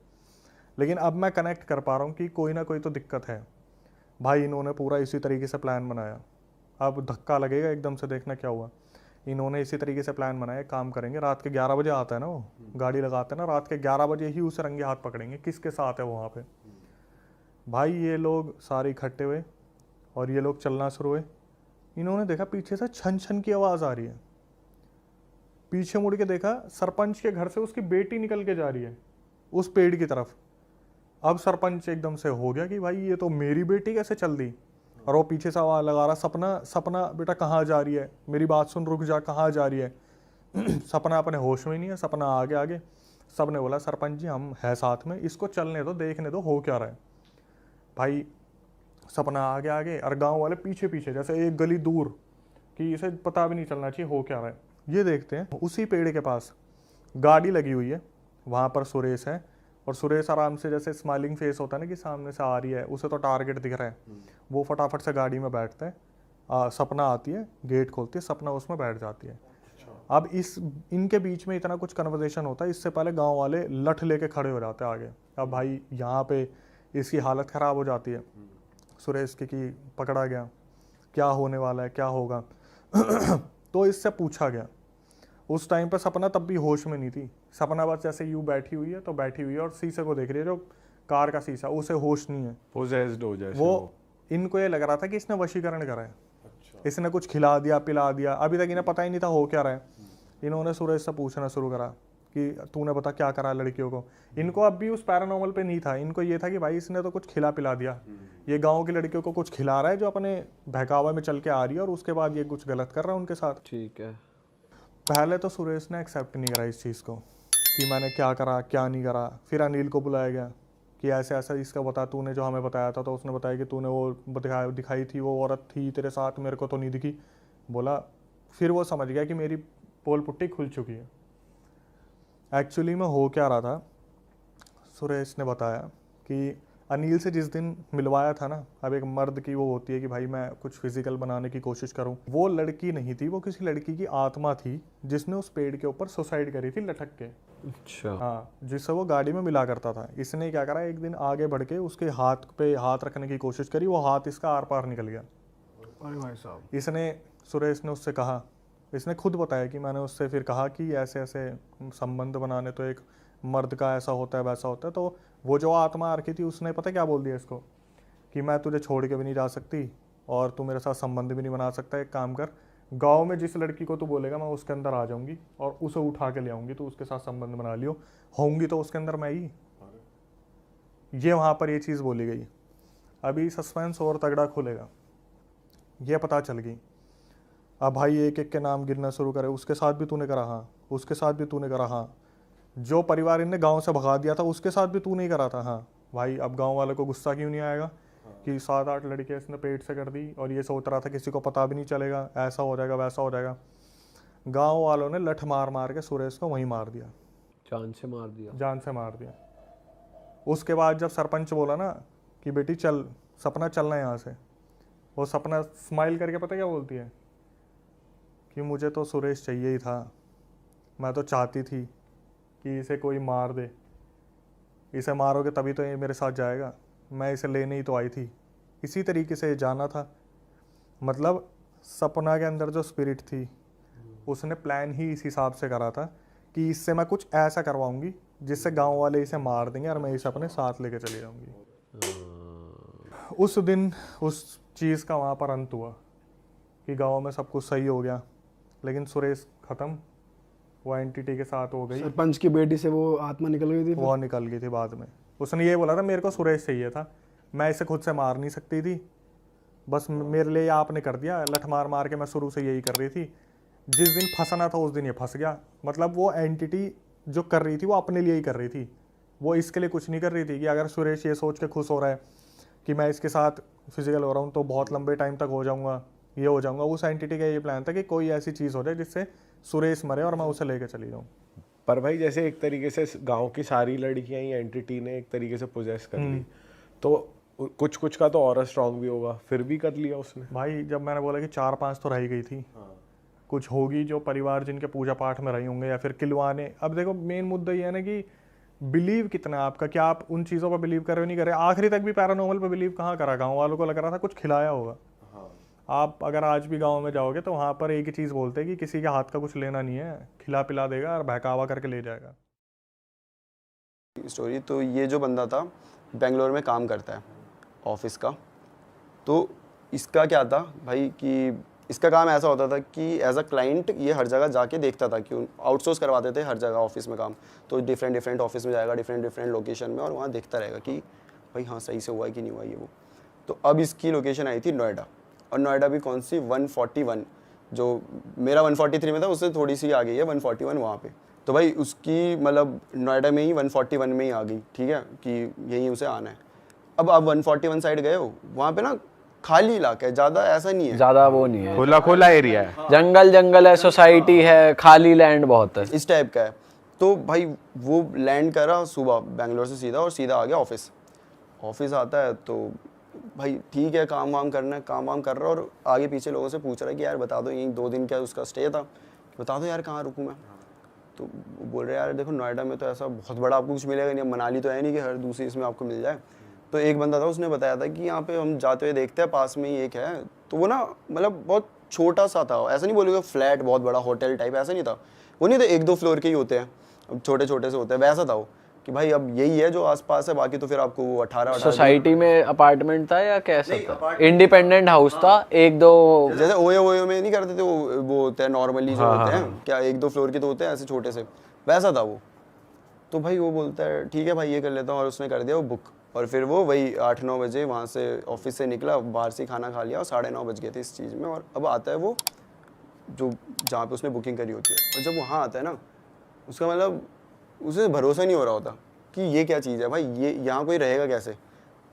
[SPEAKER 5] लेकिन अब मैं कनेक्ट कर पा रहा हूँ कि कोई ना कोई तो दिक्कत है। भाई इन्होंने पूरा इसी तरीके से प्लान बनाया, अब धक्का लगेगा एकदम से, देखना क्या हुआ। इन्होंने इसी तरीके से प्लान बनाया, काम करेंगे, रात के 11 बजे आता है ना वो, गाड़ी लगाते हैं ना, रात के 11 बजे ही उसे रंगे हाथ पकड़ेंगे, किसके साथ है वो वहाँ पे। भाई ये लोग सारे इकट्ठे हुए और ये लोग चलना शुरू हुए। इन्होंने देखा पीछे से छन छन की आवाज़ आ रही है, पीछे मुड़ के देखा सरपंच के घर से उसकी बेटी निकल के जा रही है उस पेड़ की तरफ। अब सरपंच एकदम से हो गया कि भाई ये तो मेरी बेटी कैसे चल दी, और वो पीछे से आवाज़ लगा रहा, सपना सपना बेटा कहाँ जा रही है, मेरी बात सुन, रुक जा, कहाँ जा रही है। सपना अपने होश में नहीं है, सपना आगे आगे। सब ने बोला सरपंच जी हम है साथ में, इसको चलने दो, देखने दो हो क्या रहा है। भाई सपना आगे आगे और गाँव वाले पीछे पीछे, जैसे एक गली दूर कि इसे पता भी नहीं चलना चाहिए हो क्या रहा है। ये देखते हैं उसी पेड़ के पास गाड़ी लगी हुई है, वहाँ पर सुरेश है और सुरेश आराम से, जैसे स्माइलिंग फेस होता है ना कि सामने से आ रही है, उसे तो टारगेट दिख रहा है, वो फटाफट से गाड़ी में बैठता है। सपना आती है, गेट खोलती है, सपना उसमें बैठ जाती है। अब इनके बीच में इतना कुछ कन्वर्सेशन होता है, इससे पहले गांव वाले लठ लेके खड़े हो जाते हैं आगे। अब भाई यहाँ पे इसकी हालत ख़राब हो जाती है सुरेश की कि पकड़ा गया, क्या होने वाला है, क्या होगा। तो इससे पूछा गया। उस टाइम पे सपना तब भी होश में नहीं थी, सपना बस जैसे यूँ बैठी हुई है तो बैठी हुई है और शीशे को देख रही है, जो कार का शीशा, उसे होश नहीं है,
[SPEAKER 3] पोजेस्ड हो जाए
[SPEAKER 5] वो इनको ये लग रहा था कि इसने वशीकरण करा है। इसने कुछ खिला दिया, पिला दिया, अभी तक इन्हें पता ही नहीं था हो क्या रहा है। इन्होंने सुरेश से पूछना शुरू करा कि तूने बता क्या करा लड़कियों को। इनको अब भी उस पैरानॉर्मल पे नहीं था, इनको ये था कि भाई इसने तो कुछ खिला पिला दिया, ये गाँव की लड़कियों को कुछ खिला रहा है जो अपने बहकावा में चल के आ रही है और उसके बाद ये कुछ गलत कर रहा है उनके साथ।
[SPEAKER 2] ठीक है।
[SPEAKER 5] पहले तो सुरेश ने एक्सेप्ट नहीं करा इस चीज़ को कि मैंने क्या करा क्या नहीं करा। फिर अनिल को बुलाया गया कि ऐसे ऐसा इसका बता, तूने जो हमें बताया था। तो उसने बताया कि तूने वो दिखाई थी, वो औरत थी तेरे साथ, मेरे को तो नहीं दिखी। बोला, फिर वो समझ गया कि मेरी पोल पुट्टी खुल चुकी है। एक्चुअली में हो क्या रहा था, सुरेश ने बताया कि अनिल से जिस दिन मिलवाया था ना, अब एक मर्द की वो होती है कि भाई मैं कुछ फिजिकल बनाने की कोशिश करूं, वो लड़की नहीं थी, वो किसी लड़की की आत्मा थी जिसने उस पेड़ के ऊपर सुसाइड करी थी लटक के।
[SPEAKER 2] अच्छा।
[SPEAKER 5] हाँ, जिससे वो गाड़ी में मिला करता था। इसने क्या करा, एक दिन आगे बढ़ के उसके हाथ पे हाथ रखने की कोशिश करी, वो हाथ इसका आर पार निकल गया।
[SPEAKER 3] अरे भाई साहब।
[SPEAKER 5] इसने, सुरेश ने उससे कहा, इसने खुद बताया कि मैंने उससे फिर कहा कि ऐसे ऐसे संबंध बनाने तो एक मर्द का ऐसा होता है वैसा होता है। तो वो जो आत्मा आ रखी थी उसने पता क्या बोल दिया इसको कि मैं तुझे छोड़ के भी नहीं जा सकती और तू मेरे साथ संबंध भी नहीं बना सकता। एक काम कर, गांव में जिस लड़की को तू बोलेगा मैं उसके अंदर आ जाऊंगी और उसे उठा के ले आऊंगी, तो उसके साथ संबंध बना लियो, होंगी तो उसके अंदर मैं ही। ये वहाँ पर ये चीज़ बोली गई। अभी सस्पेंस और तगड़ा खुलेगा, ये पता चल गई। अब भाई एक एक के नाम गिरना शुरू करे, उसके साथ भी तूने करा, हाँ, उसके साथ भी तूने करा, हाँ। जो परिवार इनने गांव से भगा दिया था उसके साथ भी तू नहीं करा था। हाँ भाई, अब गांव वाले को गुस्सा क्यों नहीं आएगा कि 7-8 लड़के इसने पेट से कर दी और ये सोच रहा था किसी को पता भी नहीं चलेगा, ऐसा हो जाएगा वैसा हो जाएगा। गांव वालों ने लठ मार मार के सुरेश को वहीं मार दिया,
[SPEAKER 2] जान से मार दिया।
[SPEAKER 5] जान से मार दिया। उसके बाद जब सरपंच बोला ना कि बेटी चल, सपना चलना है यहाँ से, वो सपना स्माइल करके पता क्या बोलती है कि मुझे तो सुरेश चाहिए ही था, मैं तो चाहती थी कि इसे कोई मार दे, इसे मारोगे तभी तो ये मेरे साथ जाएगा, मैं इसे लेने ही तो आई थी, इसी तरीके से जाना था। मतलब सपना के अंदर जो स्पिरिट थी उसने प्लान ही इस हिसाब से करा था कि इससे मैं कुछ ऐसा करवाऊंगी जिससे गांव वाले इसे मार देंगे और मैं इसे अपने साथ लेके चली जाऊंगी। उस दिन उस चीज़ का वहाँ पर अंत हुआ कि गांव में सब कुछ सही हो गया, लेकिन सुरेश ख़त्म, वो एंटिटी के साथ हो गई।
[SPEAKER 4] सरपंच की बेटी से वो आत्मा निकल गई थी।
[SPEAKER 5] वो निकल गई थी बाद में। उसने ये बोला था मेरे को सुरेश चाहिए था, मैं इसे खुद से मार नहीं सकती थी, बस मेरे लिए आपने कर दिया, लठ मार मार के मैं शुरू से यही कर रही थी, जिस दिन फंसना था उस दिन ये फंस गया। मतलब वो एंटिटी जो कर रही थी वो अपने लिए ही कर रही थी, वो इसके लिए कुछ नहीं कर रही थी कि अगर सुरेश ये सोच के खुश हो रहा है कि मैं इसके साथ फिजिकल हो रहा हूँ तो बहुत लंबे टाइम तक हो जाऊँगा, ये हो जाऊँगा। उस एंटिटी का ये प्लान था कि कोई ऐसी चीज़ हो जाए जिससे सुरेश मरे और मैं उसे लेके चली जाऊँ।
[SPEAKER 3] पर भाई जैसे एक तरीके से गांव की सारी लड़कियां ही एंटिटी ने एक तरीके से पोजेस कर ली, तो कुछ कुछ का तो और स्ट्रांग भी होगा, फिर भी कर लिया उसने।
[SPEAKER 5] भाई जब मैंने बोला कि 4-5 तो रह गई थी, कुछ होगी जो परिवार जिनके पूजा पाठ में रही होंगे या फिर किलवाने। अब देखो मेन मुद्दा ये है ना कि बिलीव कितना है आपका, क्या आप उन चीज़ों पर बिलीव कर रहे हो नहीं कर रहे। आखिरी तक भी पैरानॉर्मल पर बिलीव कहाँ करा, गाँव वालों को लग रहा था कुछ खिलाया होगा। आप अगर आज भी गांव में जाओगे तो वहाँ पर एक ही चीज़ बोलते हैं कि किसी के हाथ का कुछ लेना नहीं है, खिला पिला देगा और बहकावा करके ले जाएगा।
[SPEAKER 1] स्टोरी तो ये जो बंदा था बेंगलोर में काम करता है ऑफिस का, तो इसका क्या था भाई कि इसका काम ऐसा होता था कि एज अ क्लाइंट ये हर जगह जाके देखता था कि आउटसोर्स करवाते थे हर जगह ऑफिस में काम, तो डिफरेंट ऑफिस में जाएगा, डिफरेंट लोकेशन में, और वहाँ देखता रहेगा कि भाई हाँ सही से हुआ है कि नहीं हुआ ये वो। तो अब इसकी लोकेशन आई थी नोएडा, और नोएडा भी कौन सी 141, जो मेरा 143 में था उससे थोड़ी सी आ गई है 141 वहाँ पे। तो भाई उसकी मतलब नोएडा में ही 141 में ही आ गई, ठीक है, कि यहीं उसे आना है। अब आप 141 साइड गए हो, वहाँ पे ना खाली इलाका है, ज़्यादा ऐसा नहीं है,
[SPEAKER 2] ज्यादा वो नहीं है,
[SPEAKER 3] खुला खुला एरिया है,
[SPEAKER 2] जंगल है, सोसाइटी है, खाली लैंड बहुत है,
[SPEAKER 1] इस टाइप का है। तो भाई वो लैंड करा सुबह बेंगलोर से सीधा, और सीधा आ गया ऑफिस आता है तो भाई ठीक है काम वाम करना है, काम वाम कर रहा है, और आगे पीछे लोगों से पूछ रहा है कि यार बता दो यहीं 2 दिन क्या उसका स्टे था, बता दो यार कहाँ रुकूँ मैं। तो वो बोल रहे यार देखो नोएडा में तो ऐसा बहुत बड़ा आपको कुछ मिलेगा नहीं, मनाली तो है नहीं कि हर दूसरी इसमें आपको मिल जाए। तो एक बंदा था उसने बताया था कि यहाँ पे हम जाते हुए देखते हैं पास में ही एक है, तो वो ना मतलब बहुत छोटा सा था, ऐसा नहीं बोलूँगा फ्लैट बहुत बड़ा होटल टाइप, ऐसा नहीं था, वो नहीं था 1-2 फ्लोर के ही होते हैं, छोटे छोटे से होते हैं, वैसा था वो कि भाई अब यही है जो आसपास है, बाकी तो फिर आपको वो 18
[SPEAKER 2] सोसाइटी में अपार्टमेंट था या कैसा था, इंडिपेंडेंट हाउस था, 1-2
[SPEAKER 1] जैसे ओयो में नहीं करते थे वो होते हैं नॉर्मली जो होते हैं, क्या 1-2 फ्लोर के तो होते हैं ऐसे छोटे से, वैसा था वो। तो भाई वो बोलता है ठीक है भाई ये कर लेता हूँ, और उसने कर दिया वो बुक, और फिर वो वही 8-9 बजे वहाँ से ऑफिस से निकला, बाहर से खाना खा लिया, और 9:30 बज गए थे इस चीज़ में। और अब आता है वो जो जहाँ पे उसने बुकिंग करी होती है, और जब वहाँ आता है ना उसका मतलब उसे भरोसा नहीं हो रहा होता कि ये क्या चीज़ है भाई, ये यहाँ कोई रहेगा कैसे,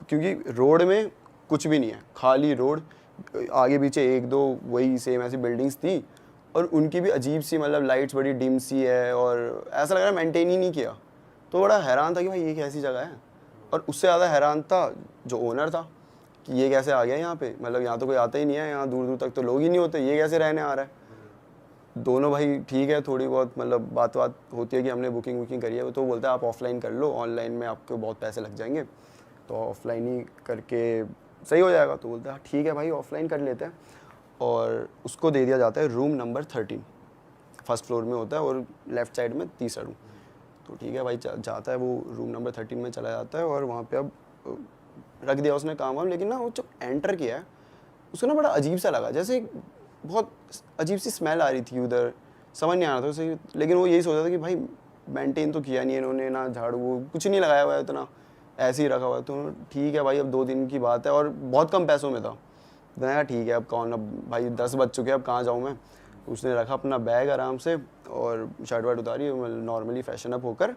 [SPEAKER 1] क्योंकि रोड में कुछ भी नहीं है, खाली रोड, आगे पीछे 1-2 वही सेम ऐसी बिल्डिंग्स थी, और उनकी भी अजीब सी मतलब लाइट्स बड़ी डिम सी है, और ऐसा लग रहा है मेंटेन ही नहीं किया। तो बड़ा हैरान था कि भाई ये कैसी जगह है, और उससे ज़्यादा हैरान था जो ओनर था कि ये कैसे आ गया यहाँ पे, मतलब यहाँ तो कोई आता ही नहीं है, यहाँ दूर दूर तक तो लोग ही नहीं होते, ये कैसे रहने आ रहा है। दोनों भाई ठीक है थोड़ी बहुत मतलब बात होती है कि हमने बुकिंग करी है, तो बोलता है आप ऑफलाइन कर लो, ऑनलाइन में आपको बहुत पैसे लग जाएंगे, तो ऑफलाइन ही करके सही हो जाएगा। तो बोलता है ठीक है भाई ऑफलाइन कर लेते हैं, और उसको दे दिया जाता है रूम नंबर 13, फर्स्ट फ्लोर में होता है और लेफ़्ट साइड में तीसरा रूम। तो ठीक है भाई जाता है वो रूम नंबर 13 में चला जाता है, और वहाँ पे अब रख दिया उसने काम वाम, लेकिन ना वो जब एंटर किया है उसको ना बड़ा अजीब सा लगा, जैसे बहुत अजीब सी स्मेल आ रही थी उधर, समझ नहीं आ रहा था उसे, लेकिन वो यही सोच रहा था कि भाई मेंटेन तो किया नहीं इन्होंने, ना झाड़ू वो कुछ नहीं लगाया हुआ है, इतना ऐसे ही रखा हुआ है। तो ठीक है भाई अब 2 दिन की बात है, और बहुत कम पैसों में था। मैंने कहा ठीक है अब कौन, अब भाई 10 बज चुके हैं, अब कहाँ जाऊँ मैं। उसने रखा अपना बैग आराम से और शर्ट वर्ट उतारी, नॉर्मली फैशन अप होकर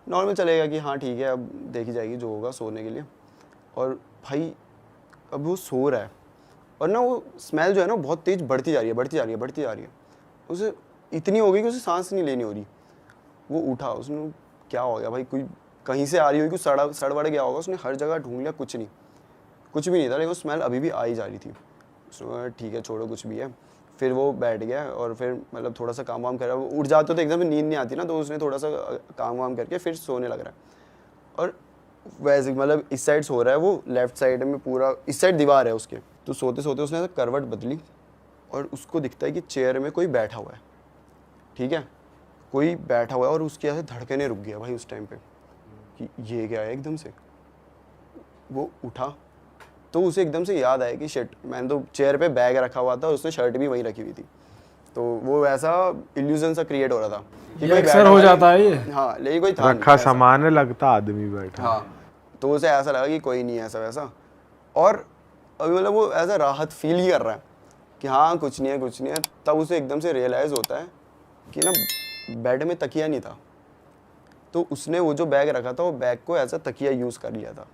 [SPEAKER 1] नॉर्मल चलेगा कि हाँ ठीक है अब देखी जाएगी जो होगा सोने के लिए। और भाई अब वो सो रहा है और ना वो स्मेल जो है ना बहुत तेज़ बढ़ती जा रही है। उसे इतनी हो गई कि उसे सांस नहीं लेनी हो रही। वो उठा, उसने क्या हो गया भाई, कोई कहीं से आ रही होगी, कुछ सड़ गया होगा। उसने हर जगह ढूंढ लिया, कुछ भी नहीं था, लेकिन वो स्मेल अभी भी आई जा रही थी। उसने कहा ठीक है छोड़ो कुछ भी है। फिर वो बैठ गया और फिर मतलब थोड़ा सा काम वाम कर रहा है। उठ जाते तो एकदम नींद नहीं आती ना, तो उसने थोड़ा सा काम वाम करके फिर सोने लग रहा है। और वैसे मतलब इस साइड सो रहा है वो, लेफ्ट साइड में पूरा इस साइड दीवार है उसके। तो सोते सोते उसने ऐसा करवट बदली और उसको दिखता है कि चेयर में कोई बैठा हुआ है, ठीक है, कोई बैठा हुआ है। और उसकी ऐसे धड़कने रुक गया भाई उस टाइम पे कि ये क्या है। एकदम से वो उठा तो उसे एकदम से याद आया कि शिट, मैंने तो चेयर पे बैग रखा हुआ था और उसने शर्ट भी वहीं रखी हुई थी। तो वो ऐसा इल्यूजन सा क्रिएट हो रहा था कि
[SPEAKER 4] ये
[SPEAKER 1] कोई
[SPEAKER 4] अक्सर
[SPEAKER 1] बैठा
[SPEAKER 4] हो
[SPEAKER 1] हुआ है।
[SPEAKER 4] जाता है ये।
[SPEAKER 1] हाँ, लेकिन कोई था
[SPEAKER 3] रखा
[SPEAKER 1] नहीं ऐसा।
[SPEAKER 3] सामान है, लगता आदमी बैठा।
[SPEAKER 1] हाँ, तो उसे ऐसा लगा कि कोई नहीं है ऐसा वैसा। और अभी मतलब वो ऐसा राहत फील ही कर रहा है कि हाँ कुछ नहीं है। तब उसे एकदम से रियलाइज़ होता है कि ना बेड में तकिया नहीं था। तो उसने वो जो बैग रखा था वो बैग को ऐसा तकिया यूज़ कर लिया था,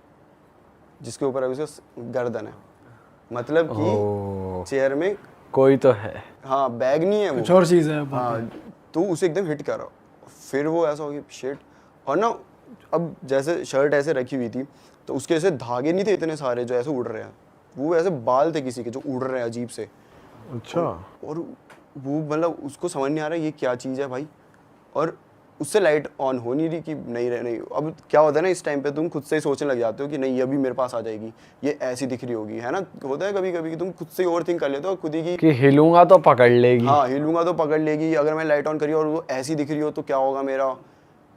[SPEAKER 1] जिसके ऊपर अभी उसका गर्दन है। मतलब कि चेयर में
[SPEAKER 2] कोई तो है।
[SPEAKER 1] हाँ बैग नहीं है वो,
[SPEAKER 4] कुछ और चीज़ है।
[SPEAKER 1] हाँ। तो उसे एकदम हिट करा। फिर वो ऐसा हो गया शिट। और ना अब जैसे शर्ट ऐसे रखी हुई थी तो उसके ऐसे धागे नहीं थे इतने सारे जो ऐसे उड़ रहे हैं, वो ऐसे बाल थे किसी के जो उड़ रहे हैं अजीब से।
[SPEAKER 3] अच्छा।
[SPEAKER 1] और वो मतलब उसको समझ नहीं आ रहा ये क्या चीज़ है भाई। और उससे लाइट ऑन हो नहीं रही कि नहीं। अब क्या होता है ना, इस टाइम पे तुम खुद से ही सोचने लग जाते हो कि नहीं अभी मेरे पास आ जाएगी, ये ऐसी दिख रही होगी, है ना। होता है कभी कभी कि तुम खुद से ही ओवर थिंक कर लेते हो खुद ही की
[SPEAKER 2] कि हिलूंगा तो पकड़ लेगी।
[SPEAKER 1] हाँ हिलूंगा तो पकड़ लेगी, अगर मैं लाइट ऑन करी और वो ऐसी दिख रही हो तो क्या होगा मेरा।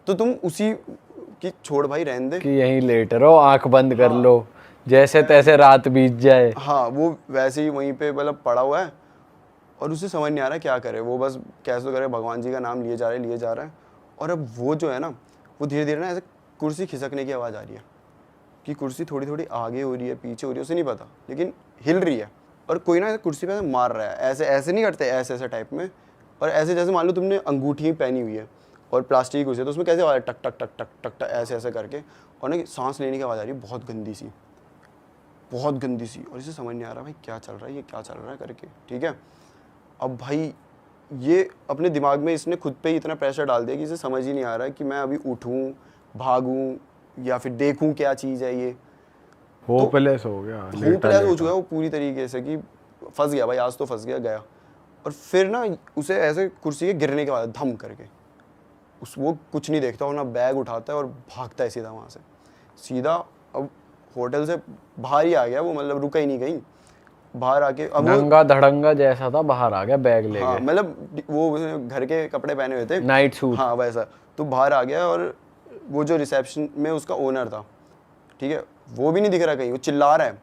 [SPEAKER 1] तो तुम उसी की छोड़ भाई रहने दे
[SPEAKER 2] कि यहीं लेट रहो, आंख बंद कर लो, जैसे तैसे रात बीत जाए।
[SPEAKER 1] हाँ वो वैसे ही वहीं पे मतलब पड़ा हुआ है और उसे समझ नहीं आ रहा क्या करे। वो बस कैसे तो करे, भगवान जी का नाम लिए जा रहा है। और अब वो जो है ना वो धीरे धीरे ना ऐसे कुर्सी खिसकने की आवाज़ आ रही है कि कुर्सी थोड़ी थोड़ी आगे हो रही है पीछे हो रही है, उसे नहीं पता, लेकिन हिल रही है। और कोई ना कुर्सी पे ऐसे मार रहा है, ऐसे नहीं करते, ऐसे टाइप में। और ऐसे जैसे मान लो तुमने अंगूठी पहनी हुई है और प्लास्टिक की कुर्सी है तो उसमें कैसे आवाज़ टक टक टक टक टक टक ऐसे करके। और ना सांस लेने की आवाज़ आ रही है बहुत गंदी सी। और इसे समझ नहीं आ रहा भाई क्या चल रहा है करके, ठीक है। अब भाई ये अपने दिमाग में इसने खुद पे ही इतना प्रेशर डाल दिया कि इसे समझ ही नहीं आ रहा है कि मैं अभी उठूं, भागूं या फिर देखूं क्या चीज़ है ये।
[SPEAKER 3] होपलेस हो गया,
[SPEAKER 1] होपलेस हो चुका है वो पूरी तरीके से कि फंस गया भाई, आज तो फंस गया। और फिर ना उसे ऐसे कुर्सी के गिरने के बाद धम करके वो कुछ नहीं देखता और ना बैग उठाता है और भागता है सीधा वहाँ से सीधा। अब होटल से बाहर ही आ गया वो, मतलब रुका ही नहीं कहीं, बाहर आके अब
[SPEAKER 2] नंगा धड़ंगा जैसा था, बाहर आ गया बैग लेके।
[SPEAKER 1] हाँ मतलब वो घर के कपड़े पहने हुए थे,
[SPEAKER 2] नाइट सूट।
[SPEAKER 1] हाँ वैसा। तो बाहर आ गया और वो जो रिसेप्शन में उसका ओनर था, ठीक है, वो भी नहीं दिख रहा कहीं। वो चिल्ला रहा है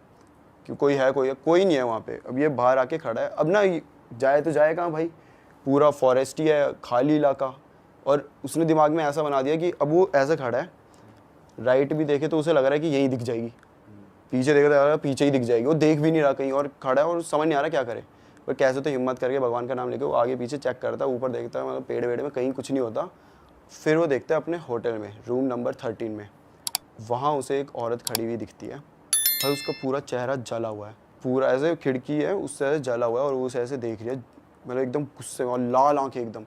[SPEAKER 1] कि कोई नहीं है वहाँ पे। अब ये बाहर आके खड़ा है। अब ना जाए तो जाए कहाँ भाई, पूरा फॉरेस्ट ही है, खाली इलाका। और उसने दिमाग में ऐसा बना दिया कि अब वो ऐसे खड़ा है, राइट भी देखे तो उसे लग रहा है कि यही दिख जाएगी, पीछे देखे तो पीछे ही दिख जाएगी। वो देख भी नहीं रहा कहीं और खड़ा है और समझ नहीं आ रहा क्या करे। पर कैसे तो हिम्मत करके भगवान का नाम लेके वो आगे पीछे चेक करता है, ऊपर देखता है, मतलब पेड़ वेड़ में कहीं कुछ नहीं होता। फिर वो देखता है अपने होटल में रूम नंबर 13 में, वहाँ उसे एक औरत खड़ी हुई दिखती है और उसका पूरा चेहरा जला हुआ है, पूरा ऐसे खिड़की है उससे ऐसे जला हुआ है और वो उसे ऐसे देख रही है, मतलब एकदम गुस्से में और लाल आंखें एकदम,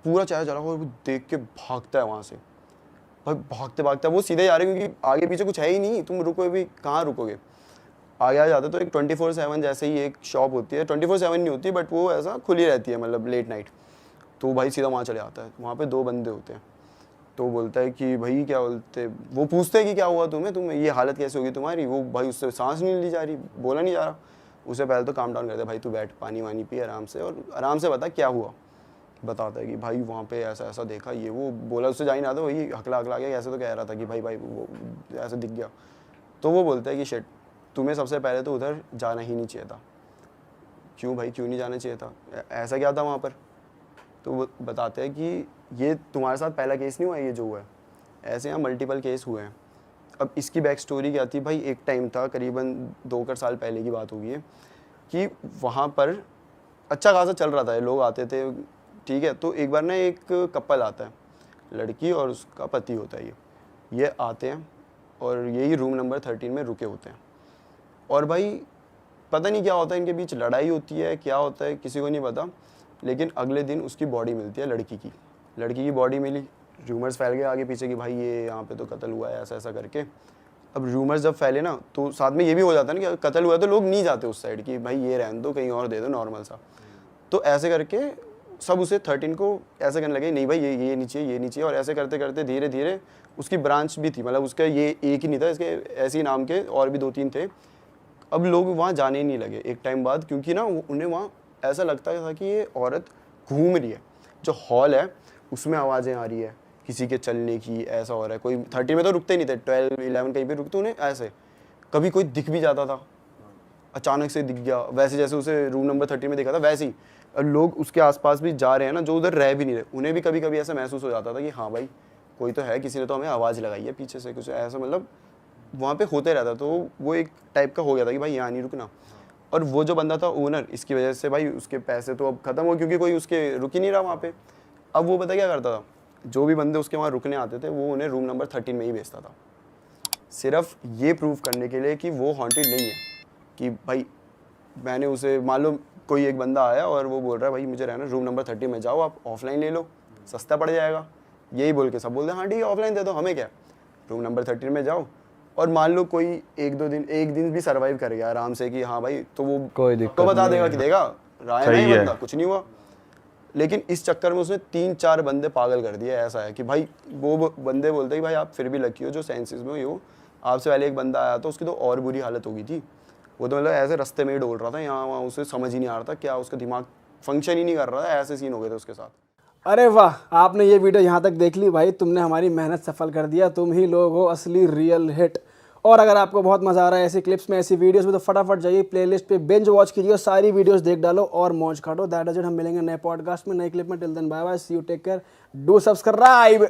[SPEAKER 1] पूरा चेहरा जला हुआ। और वो देख के भागता है वहाँ से भाई, भागते वो सीधे जा रहे हैं क्योंकि आगे पीछे कुछ है ही नहीं। तुम रुको भी कहाँ रुकोगे, आगे आ जाते तो एक 24/7 जैसे ही एक शॉप होती है, 24/7 नहीं होती बट वो ऐसा खुली रहती है, मतलब लेट नाइट। तो भाई सीधा वहाँ चले आता है। वहाँ पे 2 बंदे होते हैं। तो बोलता है कि भाई क्या बोलते, वो पूछते हैं कि क्या हुआ तुम्हें ये हालत कैसे होगी तुम्हारी। वो भाई उससे सांस नहीं ली जा रही, बोला नहीं जा रहा। उसे पहले तो काम डाउन करते, भाई तू बैठ, पानी वानी पी आराम से और आराम से बता क्या हुआ। बताता है कि भाई वहाँ पे ऐसा देखा, ये वो बोला, उससे जा ही ना था, वही हकला गया, ऐसे तो कह रहा था कि भाई वो ऐसे दिख गया। तो वो बोलता है कि शिट, तुम्हें सबसे पहले तो उधर जाना ही नहीं चाहिए था। क्यों भाई, क्यों नहीं जाना चाहिए था, ऐसा क्या था वहाँ पर। तो वो बताते हैं कि ये तुम्हारे साथ पहला केस नहीं हुआ ये जो हुआ है, ऐसे यहाँ मल्टीपल केस हुए हैं। अब इसकी बैक स्टोरी क्या थी भाई, एक टाइम था करीबन 2 साल पहले की बात होगी कि वहाँ पर अच्छा खासा चल रहा था, लोग आते थे, ठीक है। तो एक बार ना एक कपल आता है, लड़की और उसका पति होता है, ये आते हैं और यही रूम नंबर 13 में रुके होते हैं। और भाई पता नहीं क्या होता है इनके बीच, लड़ाई होती है, क्या होता है किसी को नहीं पता। लेकिन अगले दिन उसकी बॉडी मिलती है, लड़की की बॉडी मिली, रूमर्स फैल गए आगे पीछे कि भाई ये यहाँ पे तो कत्ल हुआ है, ऐसा ऐसा करके। अब रूमर्स जब फैले ना, तो साथ में ये भी हो जाता है ना कि कत्ल हुआ है तो लोग नहीं जाते उस साइड कि भाई ये रहने दो, कहीं और दे दो नॉर्मल सा। तो ऐसे करके सब उसे 13 को ऐसे करने लगे, नहीं भाई ये नीचे, ये नीचे। और ऐसे करते करते धीरे धीरे उसकी ब्रांच भी थी, मतलब उसका ये एक ही नहीं था, इसके ऐसे ही नाम के और भी 2-3 थे। अब लोग वहाँ जाने ही नहीं लगे एक टाइम बाद, क्योंकि ना उन्हें वहाँ ऐसा लगता था कि ये औरत घूम रही है। जो हॉल है उसमें आवाज़ें आ रही है किसी के चलने की, ऐसा हो रहा है। कोई 30 में तो रुकते नहीं थे, 12-11 कहीं पे रुकते, उन्हें ऐसे कभी कोई दिख भी जाता था, अचानक से दिख गया, वैसे जैसे उसे रूम नंबर 30 में दिखा था वैसे ही। और लोग उसके आसपास भी जा रहे हैं ना, जो उधर रह भी नहीं रहे, उन्हें भी कभी कभी ऐसा महसूस हो जाता था कि हाँ भाई कोई तो है, किसी ने तो हमें आवाज़ लगाई है पीछे से, कुछ ऐसा मतलब वहाँ पे होते रहता। तो वो एक टाइप का हो गया था कि भाई यहाँ नहीं रुकना। और वो जो बंदा था ओनर, इसकी वजह से भाई उसके पैसे तो अब खत्म हो, क्योंकि कोई उसके रुक ही नहीं रहा वहाँ पे। अब वो पता क्या करता था, जो भी बंदे उसके वहाँ रुकने आते थे वो उन्हें रूम नंबर 13 में ही भेजता था, सिर्फ ये प्रूव करने के लिए कि वो हॉन्टेड नहीं है। कि भाई मैंने उसे, मान लो कोई एक बंदा आया और वो बोल रहा है भाई मुझे रहना रूम नंबर 30 में, जाओ आप ऑफलाइन ले लो, सस्ता पड़ जाएगा, यही बोल के सब बोलते हैं हाँ ठीक है ऑफलाइन दे दो, हमें क्या, रूम नंबर 13 में जाओ। और मान लो कोई एक दिन भी सर्वाइव कर गया आराम से कि हाँ भाई, तो वो
[SPEAKER 2] कोई दिक्कत
[SPEAKER 1] तो बता
[SPEAKER 2] नहीं
[SPEAKER 1] देगा कि देगा राय नहीं बंदा, कुछ नहीं हुआ। लेकिन इस चक्कर में उसने 3-4 बंदे पागल कर दिए। ऐसा है कि भाई वो बंदे बोलते हैं कि भाई आप फिर भी लकी हो जो सेंसेस में हो, आपसे पहले एक बंदा आया था उसकी तो और बुरी हालत हो गई थी, वो तो मतलब ऐसे रास्ते में ही डोल रहा था यहाँ वहाँ, उसे समझ ही नहीं आ रहा था क्या, उसका दिमाग फंक्शन ही नहीं कर रहा था, ऐसे सीन हो गए थे उसके साथ।
[SPEAKER 4] अरे वाह, आपने ये वीडियो यहाँ तक देख ली भाई, तुमने हमारी मेहनत सफल कर दिया, तुम ही लोग हो असली रियल हिट। और अगर आपको बहुत मजा आ रहा है ऐसी क्लिप्स में, ऐसी वीडियोस में, तो फटाफट जाइए प्लेलिस्ट पे बिंज वॉच कीजिए, सारी वीडियोस देख डालो और मौज काटो। दैट इज इट, हम मिलेंगे नए पॉडकास्ट में, नए क्लिप में। Till then bye bye, see you, take care, do subscribe.